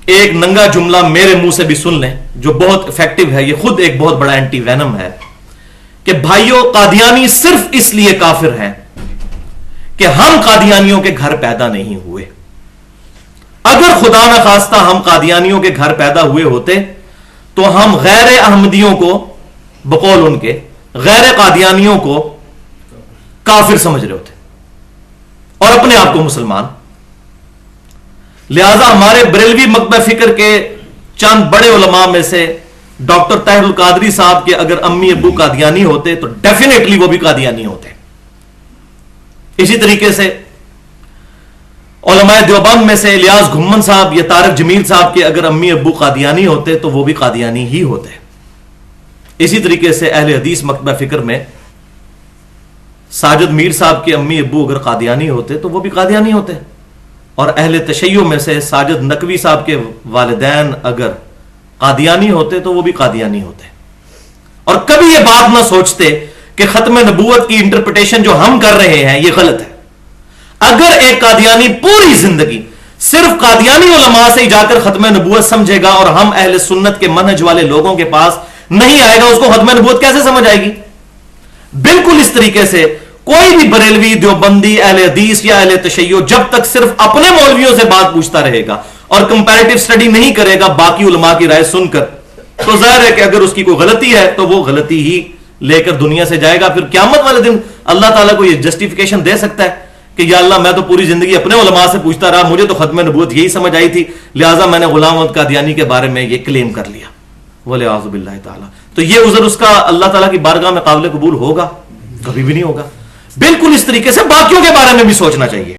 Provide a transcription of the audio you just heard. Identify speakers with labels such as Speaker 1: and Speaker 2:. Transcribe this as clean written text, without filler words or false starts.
Speaker 1: ایک ننگا جملہ میرے منہ سے بھی سن لیں جو بہت افیکٹو ہے، یہ خود ایک بہت بڑا اینٹی وینم ہے، کہ بھائیوں قادیانی صرف اس لیے کافر ہیں کہ ہم قادیانیوں کے گھر پیدا نہیں ہوئے۔ اگر خدا نہ خواستہ ہم قادیانیوں کے گھر پیدا ہوئے ہوتے تو ہم غیر احمدیوں کو، بقول ان کے غیر قادیانیوں کو کافر سمجھ رہے ہوتے اور اپنے آپ کو مسلمان۔ لہذا ہمارے بریلوی مکتبہ فکر کے چند بڑے علماء میں سے ڈاکٹر طاہر القادری صاحب کے اگر امی ابو قادیانی ہوتے تو ڈیفینیٹلی وہ بھی قادیانی ہوتے۔ اسی طریقے سے علماء دیوبند میں سے الیاس گھمن صاحب یا طارق جمیل صاحب کے اگر امی ابو قادیانی ہوتے تو وہ بھی قادیانی ہی ہوتے۔ اسی طریقے سے اہل حدیث مکتبہ فکر میں ساجد میر صاحب کے امی ابو اگر قادیانی ہوتے تو وہ بھی قادیانی ہوتے، اور اہل تشیع میں سے ساجد نقوی صاحب کے والدین اگر قادیانی ہوتے تو وہ بھی قادیانی ہوتے۔ اور کبھی یہ بات نہ سوچتے کہ ختم نبوت کی انٹرپریٹیشن جو ہم کر رہے ہیں یہ غلط ہے۔ اگر ایک قادیانی پوری زندگی صرف قادیانی علماء سے ہی جا کر ختم نبوت سمجھے گا اور ہم اہل سنت کے منہج والے لوگوں کے پاس نہیں آئے گا، اس کو ختم نبوت کیسے سمجھ آئے گی؟ بالکل اس طریقے سے کوئی بھی بریلوی، دیوبندی، اہل حدیث یا اہل تشیع جب تک صرف اپنے مولویوں سے بات پوچھتا رہے گا اور کمپیریٹو سٹڈی نہیں کرے گا باقی علماء کی رائے سن کر، تو ظاہر ہے کہ اگر اس کی کوئی غلطی ہے تو وہ غلطی ہی لے کر دنیا سے جائے گا۔ پھر قیامت والے دن اللہ تعالیٰ کو یہ جسٹیفیکیشن دے سکتا ہے کہ یا اللہ میں تو پوری زندگی اپنے علماء سے پوچھتا رہا، مجھے تو ختم نبوت یہی سمجھ آئی تھی، لہٰذا میں نے غلام احمد قادیانی کے بارے میں یہ کلیم کر لیا، والعیاذ باللہ تعالیٰ۔ تو یہ عذر اس کا اللہ تعالیٰ کی بارگاہ میں قابل قبول ہوگا؟ کبھی بھی نہیں ہوگا۔ بالکل اس طریقے سے باقیوں کے بارے میں بھی سوچنا چاہیے۔